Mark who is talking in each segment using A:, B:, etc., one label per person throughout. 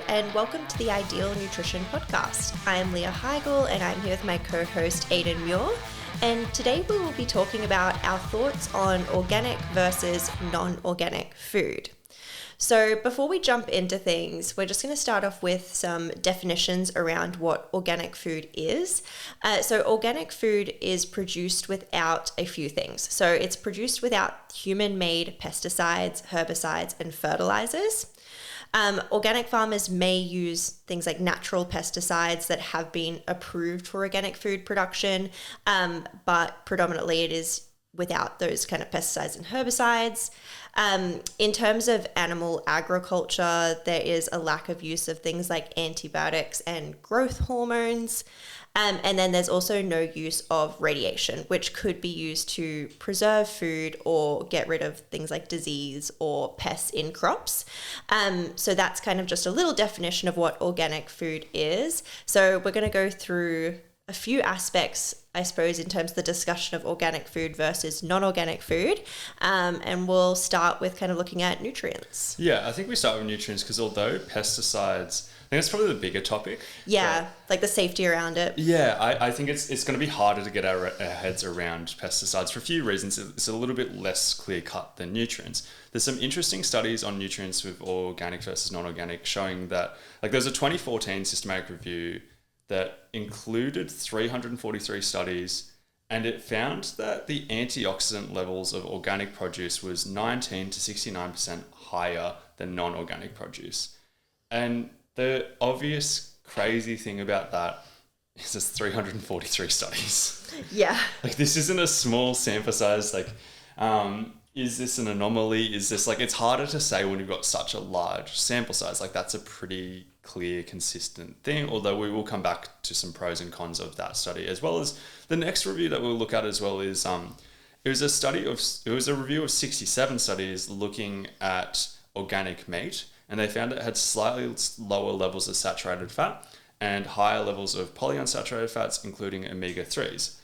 A: and welcome to the Ideal Nutrition Podcast. I am Leah Higl, and I'm here with my co-host Aidan Muir. And today we will be talking about our thoughts on organic versus non-organic food. So before we jump into things, we're just going to start off with some definitions around what organic food is. So organic food is produced without a few things. So it's produced without human-made pesticides, herbicides, and fertilizers. Organic farmers may use things like natural pesticides that have been approved for organic food production, but predominantly it is without those kind of pesticides and herbicides. In terms of animal agriculture, there is a lack of use of things like antibiotics and growth hormones. And then there's also no use of radiation, which could be used to preserve food or get rid of things like disease or pests in crops. So that's kind of just a little definition of what organic food is. So we're going to go through a few aspects, I suppose, in terms of the discussion of organic food versus non-organic food. And we'll start with kind of looking at nutrients.
B: Yeah, I think we start with nutrients because although pesticides, I think it's probably the bigger topic.
A: Yeah, like the safety around it.
B: Yeah, I think it's going to be harder to get our heads around pesticides for a few reasons. It's a little bit less clear-cut than nutrients. There's some interesting studies on nutrients with organic versus non-organic showing that, like there's a 2014 systematic review that included 343 studies, and it found that the antioxidant levels of organic produce was 19 to 69% higher than non-organic produce. And the obvious crazy thing about that is there's 343 studies.
A: Yeah.
B: Like this isn't a small sample size. Like, is this an anomaly? Is this like, it's harder to say when you've got such a large sample size. Like that's a pretty clear, consistent thing. Although we will come back to some pros and cons of that study, as well as the next review that we'll look at as well is, it was a review of 67 studies looking at organic meat. And they found it had slightly lower levels of saturated fat and higher levels of polyunsaturated fats, including omega-3s.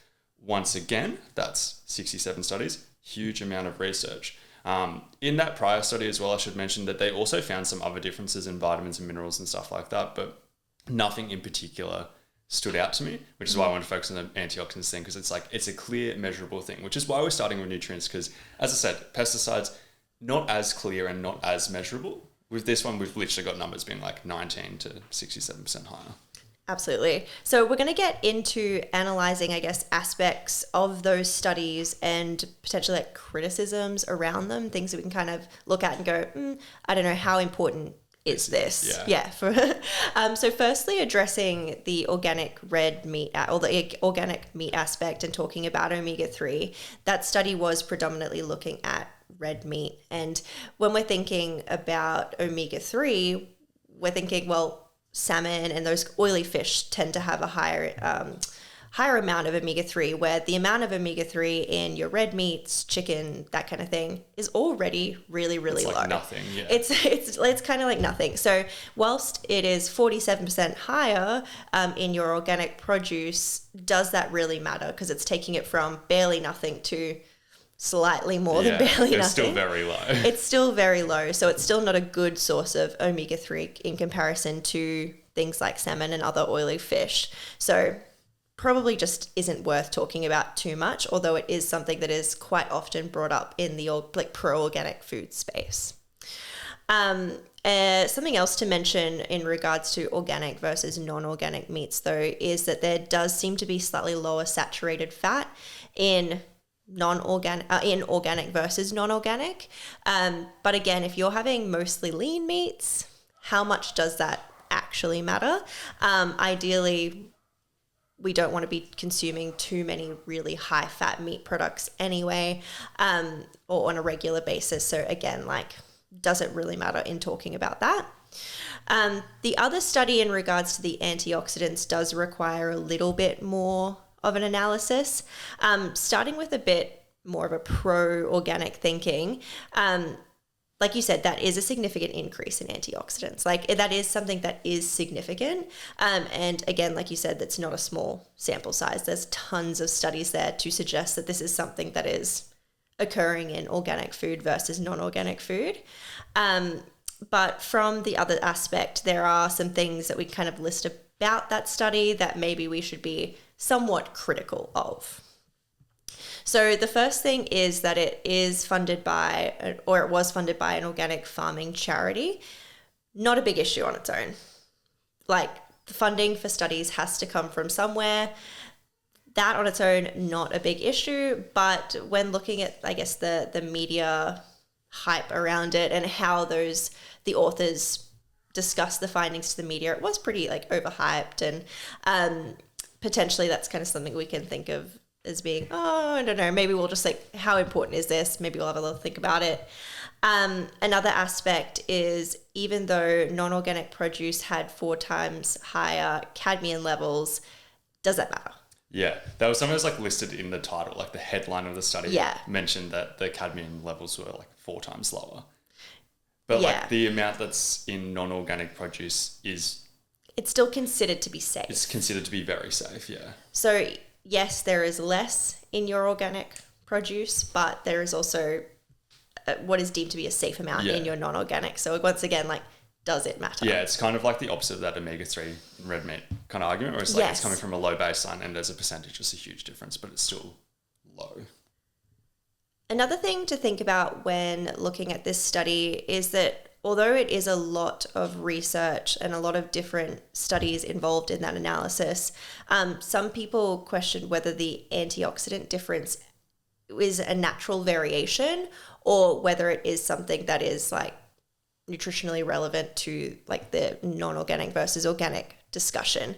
B: Once again, that's 67 studies, huge amount of research. In that prior study as well, I should mention that they also found some other differences in vitamins and minerals and stuff like that, but nothing in particular stood out to me, which is why I want to focus on the antioxidants thing, because it's a clear, measurable thing, which is why we're starting with nutrients, because as I said, pesticides, not as clear and not as measurable. With this one, we've literally got numbers being like 19 to 67% higher.
A: Absolutely. So we're going to get into analyzing, I guess, aspects of those studies and potentially like criticisms around them, things that we can kind of look at and go, I don't know, how important is this? Yeah. So firstly, addressing the organic red meat or the organic meat aspect and talking about omega-3, that study was predominantly looking at red meat. And when we're thinking about omega-3, we're thinking, well, salmon and those oily fish tend to have a higher amount of omega-3, where the amount of omega-3 in your red meats, chicken, that kind of thing is already really, really low.
B: It's like nothing, yeah.
A: It's kind of like nothing. So whilst it is 47% higher in your organic produce, does that really matter? Because it's taking it from barely nothing to slightly more than barely nothing.
B: It's still very low.
A: It's still very low. So it's still not a good source of omega-3 in comparison to things like salmon and other oily fish. So probably just isn't worth talking about too much, although it is something that is quite often brought up in the like pro-organic food space. Something else to mention in regards to organic versus non-organic meats, though, is that there does seem to be slightly lower saturated fat in organic versus non-organic. But again, if you're having mostly lean meats, how much does that actually matter? Ideally, we don't want to be consuming too many really high fat meat products anyway, or on a regular basis. So again, like, does it really matter in talking about that? The other study in regards to the antioxidants does require a little bit more of an analysis, starting with a bit more of a pro-organic thinking. Like you said, that is a significant increase in antioxidants. Like that is something that is significant. And again, like you said, that's not a small sample size. There's tons of studies there to suggest that this is something that is occurring in organic food versus non-organic food. But from the other aspect, there are some things that we kind of list about that study that maybe we should be somewhat critical of. So the first thing is that it was funded by an organic farming charity. Not a big issue on its own. Like, the funding for studies has to come from somewhere. That on its own, not a big issue. But when looking at, I guess, the media hype around it and how the authors discussed the findings to the media, it was pretty overhyped, and potentially that's kind of something we can think of as being, I don't know, maybe we'll just how important is this? Maybe we'll have a little think about it. Another aspect is, even though non-organic produce had 4 times higher cadmium levels, does that matter?
B: Yeah, that was something that was listed in the title, the headline of the study mentioned that the cadmium levels were 4 times lower. But the amount that's in non-organic produce
A: it's still considered to be safe.
B: It's considered to be very safe, yeah.
A: So yes, there is less in your organic produce, but there is also what is deemed to be a safe amount in your non-organic. So once again, does it matter?
B: Yeah, it's kind of the opposite of that omega-3 red meat kind of argument, where it's it's coming from a low baseline and as a percentage it's a huge difference, but it's still low.
A: Another thing to think about when looking at this study is that although it is a lot of research and a lot of different studies involved in that analysis, some people questioned whether the antioxidant difference is a natural variation or whether it is something that is nutritionally relevant to the non-organic versus organic discussion.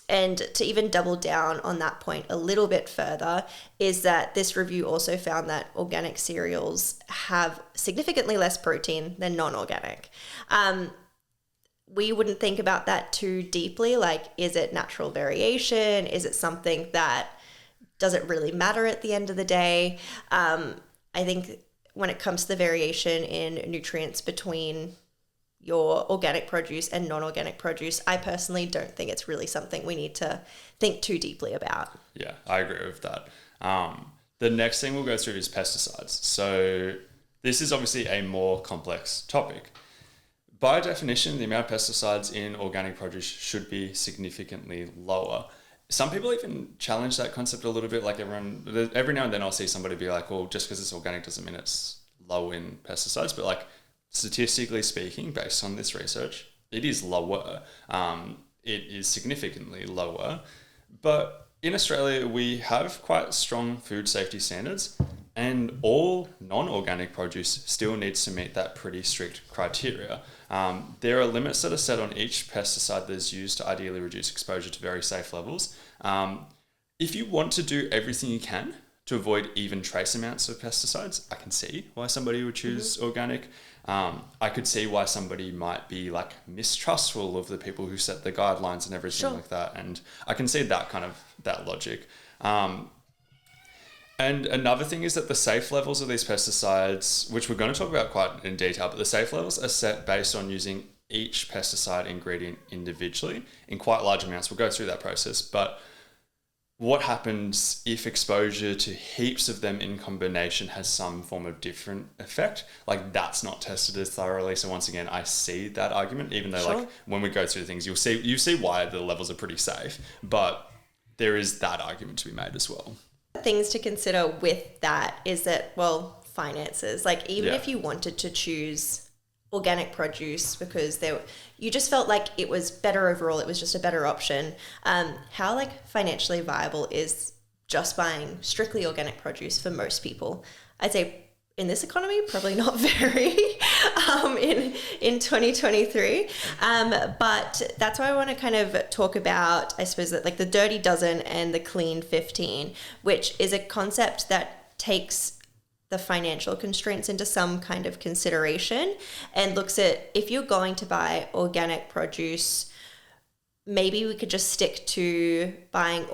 A: And to even double down on that point a little bit further is that this review also found that organic cereals have significantly less protein than non-organic. We wouldn't think about that too deeply. Is it natural variation? Is it something that doesn't really matter at the end of the day? I think when it comes to the variation in nutrients between your organic produce and non-organic produce, I personally don't think it's really something we need to think too deeply about.
B: Yeah, I agree with that. The next thing we'll go through is pesticides. So this is obviously a more complex topic. By definition, the amount of pesticides in organic produce should be significantly lower. Some people even challenge that concept a little bit. Every now and then I'll see somebody be well, just because it's organic doesn't mean it's low in pesticides. But statistically speaking, based on this research, it is lower. It is significantly lower. But in Australia, we have quite strong food safety standards, and all non-organic produce still needs to meet that pretty strict criteria. There are limits that are set on each pesticide that is used to ideally reduce exposure to very safe levels. If you want to do everything you can to avoid even trace amounts of pesticides, I can see why somebody would choose organic. I could see why somebody might be mistrustful of the people who set the guidelines and everything like that. And I can see that logic. And another thing is that the safe levels of these pesticides, which we're going to talk about quite in detail, but the safe levels are set based on using each pesticide ingredient individually in quite large amounts. We'll go through that process, but what happens if exposure to heaps of them in combination has some form of different effect? That's not tested as thoroughly. So once again, I see that argument, even though when we go through things, you see why the levels are pretty safe, but there is that argument to be made as well.
A: Things to consider with that is that, finances. Even if you wanted to choose organic produce because you just felt it was better overall, it was just a better option, how financially viable is just buying strictly organic produce for most people? I'd say in this economy, probably not very in 2023. But that's why I want to kind of talk about, I suppose, that the dirty dozen and the clean 15, which is a concept that takes the financial constraints into some kind of consideration and looks at, if you're going to buy organic produce, maybe we could just stick to buying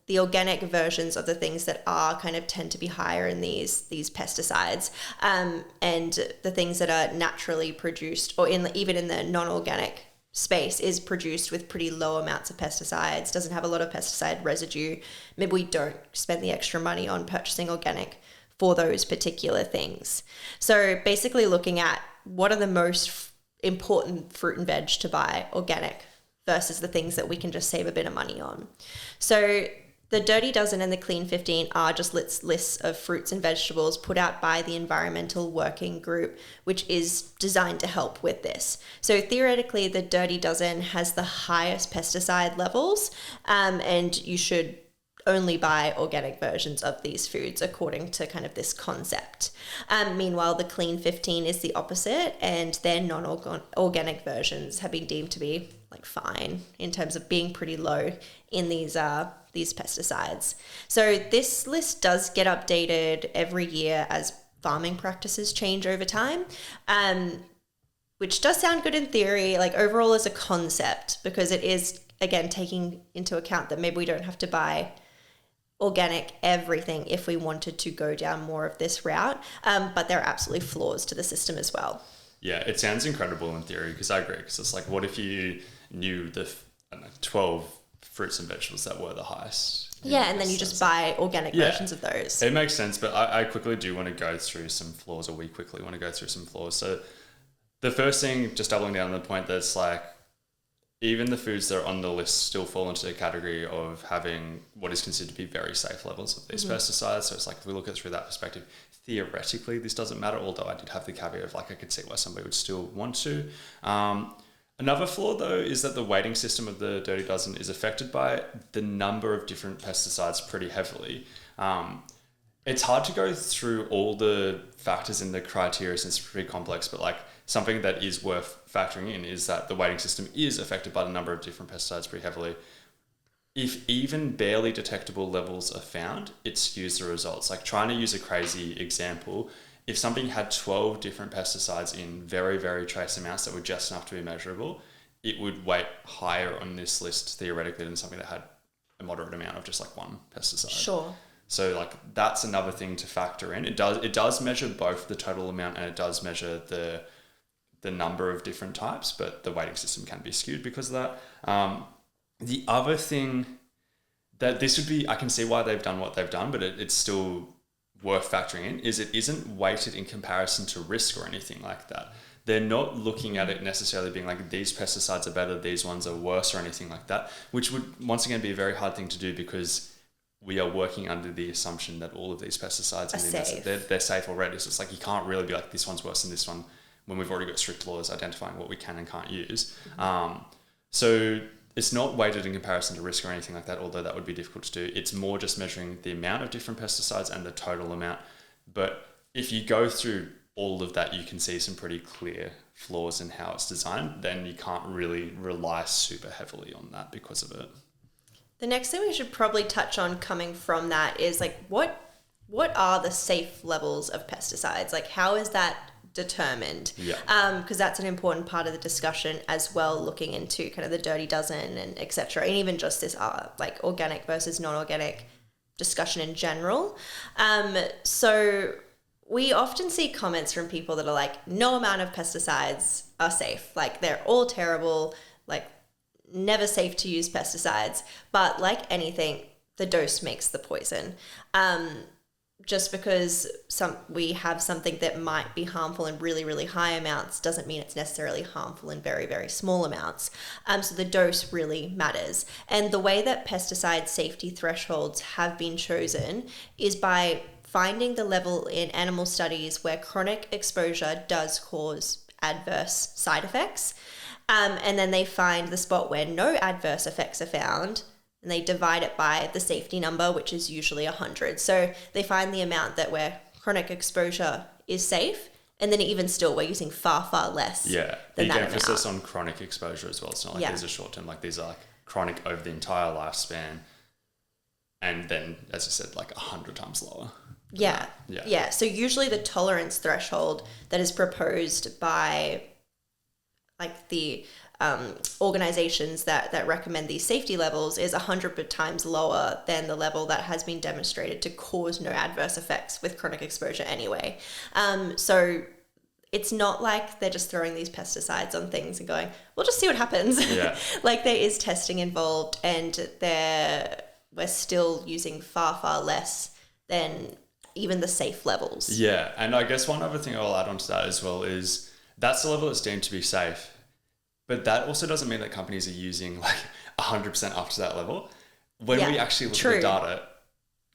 A: the organic versions of the things that are tend to be higher in these pesticides, and the things that are naturally produced or even in the non-organic space is produced with pretty low amounts of pesticides, doesn't have a lot of pesticide residue. Maybe we don't spend the extra money on purchasing organic for those particular things. So basically looking at what are the most important fruit and veg to buy organic versus the things that we can just save a bit of money on. So the Dirty Dozen and the Clean 15 are just lists of fruits and vegetables put out by the Environmental Working Group, which is designed to help with this. So theoretically, the Dirty Dozen has the highest pesticide levels, and you should only buy organic versions of these foods according to kind of this concept. Meanwhile, the Clean 15 is the opposite, and their non-organic versions have been deemed to be like fine in terms of being pretty low in these pesticides. So this list does get updated every year as farming practices change over time, which does sound good in theory, like overall as a concept, because it is, again, taking into account that maybe we don't have to buy organic everything if we wanted to go down more of this route, but there are absolutely flaws to the system as well.
B: Yeah, it sounds incredible in theory, because I agree, because it's like, what if you knew the 12 fruits and vegetables that were the highest?
A: Yeah, and then you just buy organic versions of those.
B: It makes sense, but I quickly do want to go through some flaws, or we quickly want to go through some flaws. So the first thing, just doubling down on the point that's like, even the foods that are on the list still fall into the category of having what is considered to be very safe levels of these pesticides. So it's like, if we look at it through that perspective, theoretically, this doesn't matter, although I did have the caveat of like, I could see why somebody would still want to. Another flaw, though, is that the weighting system of the Dirty Dozen is affected by the number of different pesticides pretty heavily. It's hard to go through all the factors in the criteria since it's pretty complex, but like something that is worth factoring in is that the weighting system is affected by the number of different pesticides pretty heavily. If even barely detectable levels are found, it skews the results. Like, trying to use a crazy example, if something had 12 different pesticides in very, very trace amounts that were just enough to be measurable, it would weight higher on this list theoretically than something that had a moderate amount of just like one pesticide.
A: Sure.
B: So like, that's another thing to factor in. It does measure both the total amount and it does measure the number of different types, but the weighting system can be skewed because of that. The other thing that this would be, I can see why they've done what they've done, but it's still worth factoring in, is it isn't weighted in comparison to risk or anything like that. They're not looking at it necessarily being like, these pesticides are better, these ones are worse, or anything like that, which would once again be a very hard thing to do, because we are working under the assumption that all of these pesticides they're safe already. So it's like, you can't really be like, this one's worse than this one, when we've already got strict laws identifying what we can and can't use. So it's not weighted in comparison to risk or anything like that, although that would be difficult to do. It's more just measuring the amount of different pesticides and the total amount. But if you go through all of that, you can see some pretty clear flaws in how it's designed. Then you can't really rely super heavily on that because of it.
A: The next thing we should probably touch on coming from that is like, what are the safe levels of pesticides? Like, how is that determined?
B: Yeah.
A: Because that's an important part of the discussion as well, looking into kind of the Dirty Dozen and etc. And even just this like organic versus non-organic discussion in general. So we often see comments from people that are like, no amount of pesticides are safe. Like, they're all terrible. Like, never safe to use pesticides. But like anything, the dose makes the poison. Just because we have something that might be harmful in really, really high amounts doesn't mean it's necessarily harmful in very, very small amounts. So the dose really matters. And the way that pesticide safety thresholds have been chosen is by finding the level in animal studies where chronic exposure does cause adverse side effects. And then they find the spot where no adverse effects are found, and they divide it by the safety number, which is usually 100. So they find the amount that where chronic exposure is safe, and then even still, we're using far, far less.
B: Yeah,
A: than
B: big
A: that
B: emphasis
A: amount.
B: on chronic exposure as well. It's not like these are short term, like these are like chronic over the entire lifespan, and then, as I said, like 100 times lower.
A: Yeah. So usually the tolerance threshold that is proposed by like the organizations that recommend these safety levels is 100 times lower than the level that has been demonstrated to cause no adverse effects with chronic exposure anyway. So it's not like they're just throwing these pesticides on things and going, we'll just see what happens.
B: Yeah.
A: Like, there is testing involved, and we're still using far, far less than even the safe levels.
B: Yeah, and I guess one other thing I'll add on to that as well is that's the level that's deemed to be safe. But that also doesn't mean that companies are using like 100% up to that level. When we actually look at the data,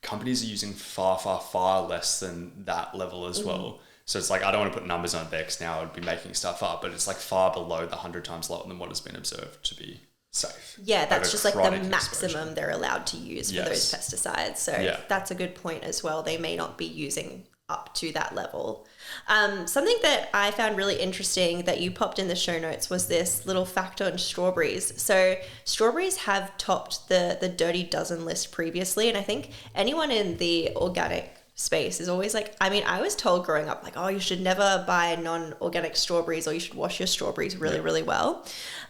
B: companies are using far, far, far less than that level as well. So it's like, I don't want to put numbers on it there because now I'd be making stuff up, but it's like far below the 100 times lower than what has been observed to be safe.
A: Yeah, that's just like the maximum
B: exposure
A: they're allowed to use for those pesticides. So that's a good point as well. They may not be using up to that level. Something that I found really interesting that you popped in the show notes was this little fact on strawberries. So strawberries have topped the Dirty Dozen list previously, and I think anyone in the organic space is always like, I mean, I was told growing up, like, oh, you should never buy non-organic strawberries, or you should wash your strawberries really, really well.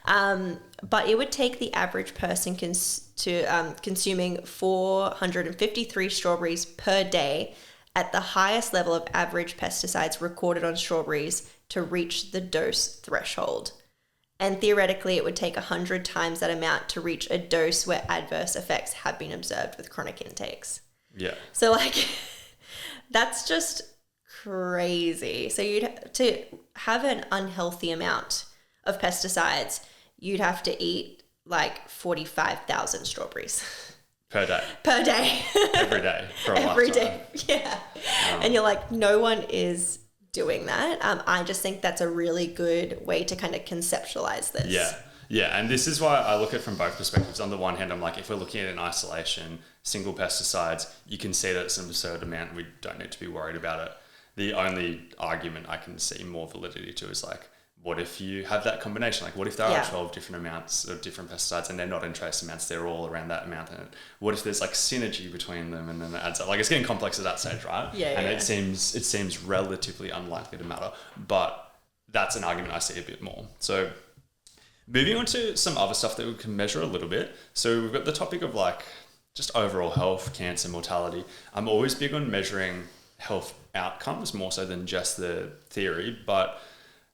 A: But it would take the average person consuming 453 strawberries per day at the highest level of average pesticides recorded on strawberries to reach the dose threshold. And theoretically, it would take 100 times that amount to reach a dose where adverse effects have been observed with chronic intakes.
B: Yeah.
A: So like, that's just crazy. So to have an unhealthy amount of pesticides, you'd have to eat like 45,000 strawberries.
B: Per day. Every day for a
A: Every
B: lifetime.
A: day, yeah. And you're like, no one is doing that. I just think that's a really good way to kind of conceptualize this.
B: Yeah. And this is why I look at it from both perspectives. On the one hand, I'm like, if we're looking at it in isolation, single pesticides, you can see that it's an absurd amount. We don't need to be worried about it. The only argument I can see more validity to is like, what if you have that combination? Like, what if there are 12 different amounts of different pesticides and they're not in trace amounts, they're all around that amount? And what if there's like synergy between them and then it adds up? Like, it's getting complex at that stage, right? And it seems relatively unlikely to matter, but that's an argument I see a bit more. So moving on to some other stuff that we can measure a little bit. So we've got the topic of like just overall health, cancer, mortality. I'm always big on measuring health outcomes more so than just the theory, but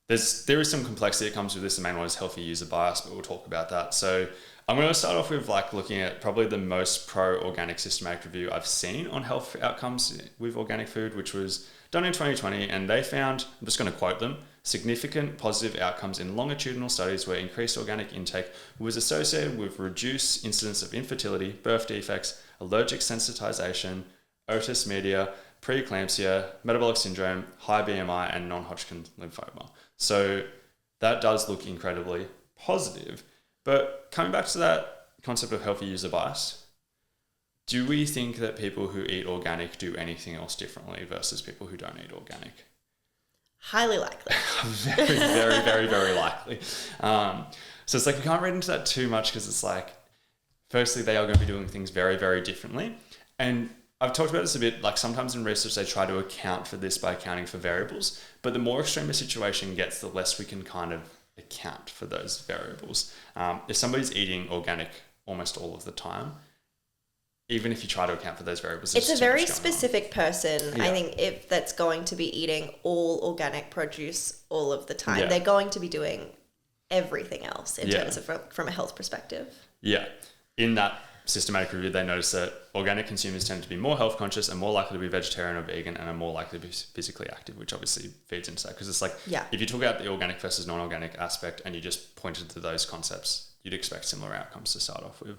B: there is some complexity that comes with this. The main one is healthy user bias, but we'll talk about that. So I'm going to start off with like looking at probably the most pro-organic systematic review I've seen on health outcomes with organic food, which was done in 2020. And they found, I'm just going to quote them, significant positive outcomes in longitudinal studies where increased organic intake was associated with reduced incidence of infertility, birth defects, allergic sensitization, otitis media, preeclampsia, metabolic syndrome, high BMI, and non-Hodgkin lymphoma. So that does look incredibly positive. But coming back to that concept of healthy user bias, do we think that people who eat organic do anything else differently versus people who don't eat organic?
A: Highly likely.
B: Very, very, very, very likely. So it's like we can't read into that too much because it's like, firstly, they are going to be doing things very, very differently. And I've talked about this a bit, like sometimes in research they try to account for this by accounting for variables, but the more extreme a situation gets, the less we can kind of account for those variables. If somebody's eating organic almost all of the time, even if you try to account for those variables,
A: it's a very specific person, I think, if that's going to be eating all organic produce all of the time. They're going to be doing everything else in terms of from a health perspective. Yeah.
B: In that systematic review, they noticed that organic consumers tend to be more health conscious and more likely to be vegetarian or vegan and are more likely to be physically active, which obviously feeds into that. Because it's like, if you took out the organic versus non-organic aspect and you just pointed to those concepts, you'd expect similar outcomes to start off with.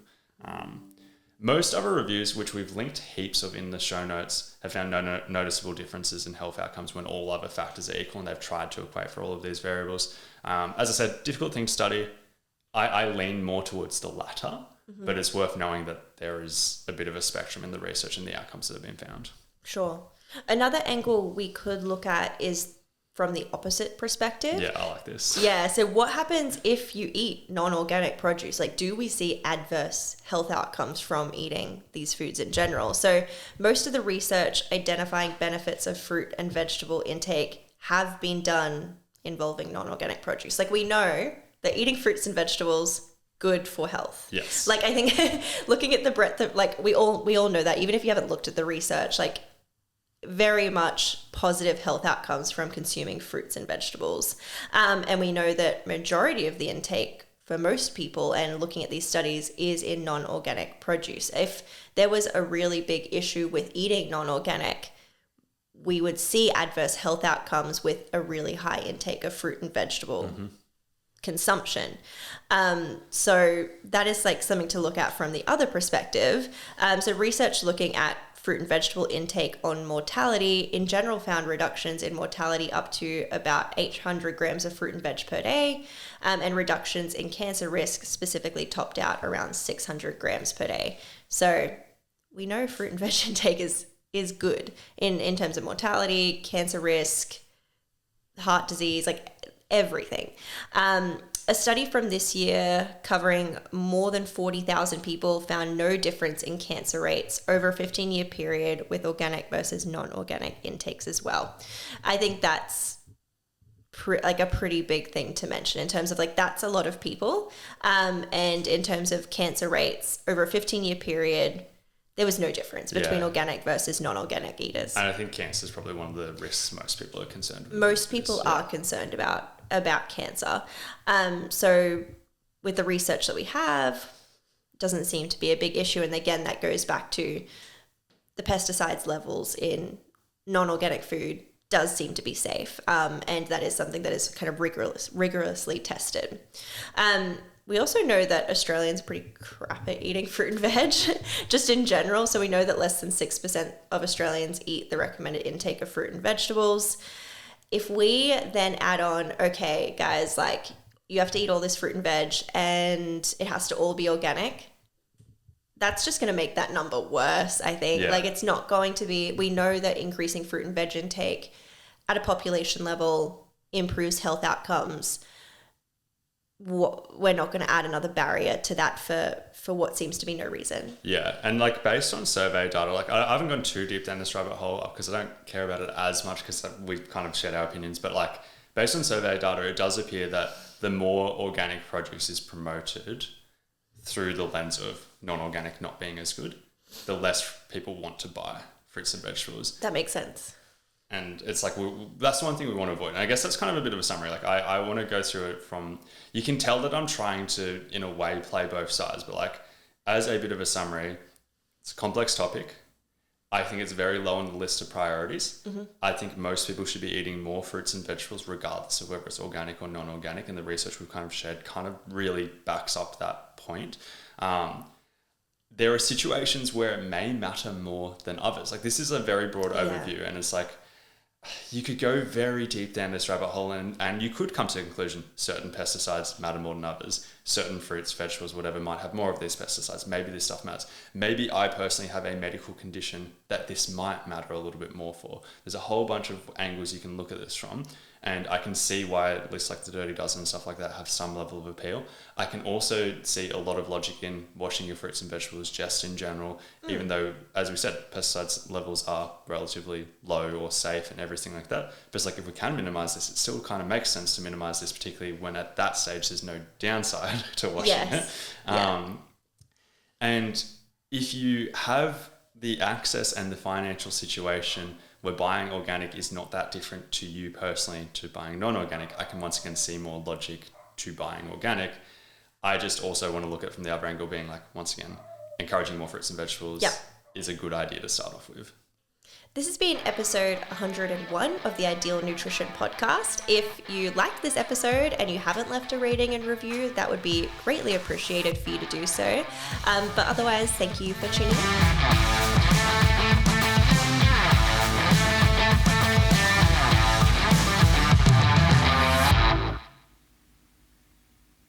B: Most other reviews, which we've linked heaps of in the show notes, have found no noticeable differences in health outcomes when all other factors are equal, and they've tried to equate for all of these variables. As I said, difficult thing to study. I lean more towards the latter. But it's worth knowing that there is a bit of a spectrum in the research and the outcomes that have been found.
A: Sure. Another angle we could look at is from the opposite perspective.
B: Yeah, I like this.
A: Yeah, so what happens if you eat non-organic produce? Like, do we see adverse health outcomes from eating these foods in general? So most of the research identifying benefits of fruit and vegetable intake have been done involving non-organic produce. Like, we know that eating fruits and vegetables good for health.
B: Yes.
A: Like, I think looking at the breadth of, like, we all know that, even if you haven't looked at the research, like, very much positive health outcomes from consuming fruits and vegetables. And we know that majority of the intake for most people, and looking at these studies, is in non-organic produce. If there was a really big issue with eating non-organic, we would see adverse health outcomes with a really high intake of fruit and vegetable consumption. So that is like something to look at from the other perspective. So research looking at fruit and vegetable intake on mortality in general found reductions in mortality up to about 800 grams of fruit and veg per day, and reductions in cancer risk specifically topped out around 600 grams per day. So we know fruit and veg intake is good in terms of mortality, cancer risk, heart disease, like everything. A study from this year covering more than 40,000 people found no difference in cancer rates over a 15-year period with organic versus non-organic intakes as well. I think that's like a pretty big thing to mention in terms of like that's a lot of people. And in terms of cancer rates over a 15-year period, there was no difference between organic versus non-organic eaters.
B: And I think cancer is probably one of the risks most people are concerned with.
A: Most people are concerned about cancer. So with the research that we have, doesn't seem to be a big issue. And again, that goes back to the pesticides levels in non-organic food does seem to be safe. And that is something that is kind of rigorously tested. We also know that Australians are pretty crap at eating fruit and veg, just in general. So we know that less than 6% of Australians eat the recommended intake of fruit and vegetables. If we then add on, okay, guys, like you have to eat all this fruit and veg and it has to all be organic, that's just going to make that number worse, I think. Like it's not going to be, we know that increasing fruit and veg intake at a population level improves health outcomes. We're not going to add another barrier to that for what seems to be no reason.
B: Yeah, and like based on survey data, like I haven't gone too deep down this rabbit hole because I don't care about it as much because we've kind of shared our opinions, but like based on survey data, it does appear that the more organic produce is promoted through the lens of non-organic not being as good, the less people want to buy fruits and vegetables.
A: That makes sense.
B: And it's like, that's the one thing we want to avoid. And I guess that's kind of a bit of a summary. Like I want to go through it from, you can tell that I'm trying to, in a way, play both sides. But like, as a bit of a summary, it's a complex topic. I think it's very low on the list of priorities. I think most people should be eating more fruits and vegetables, regardless of whether it's organic or non-organic. And the research we've kind of shared kind of really backs up that point. There are situations where it may matter more than others. Like this is a very broad overview, and it's like, you could go very deep down this rabbit hole and you could come to the conclusion certain pesticides matter more than others. Certain fruits, vegetables, whatever might have more of these pesticides. Maybe this stuff matters. Maybe I personally have a medical condition that this might matter a little bit more for. There's a whole bunch of angles you can look at this from. And I can see why lists like the Dirty Dozen and stuff like that have some level of appeal. I can also see a lot of logic in washing your fruits and vegetables just in general, even though, as we said, pesticides levels are relatively low or safe and everything like that. But it's like, if we can minimize this, it still kind of makes sense to minimize this, particularly when at that stage there's no downside to washing it. And if you have the access and the financial situation where buying organic is not that different to you personally to buying non-organic, I can once again see more logic to buying organic. I just also want to look at it from the other angle, being like, once again, encouraging more fruits and vegetables is a good idea to start off with.
A: This has been episode 101 of the Ideal Nutrition Podcast. If you liked this episode and you haven't left a rating and review, that would be greatly appreciated for you to do so. But otherwise, thank you for tuning in.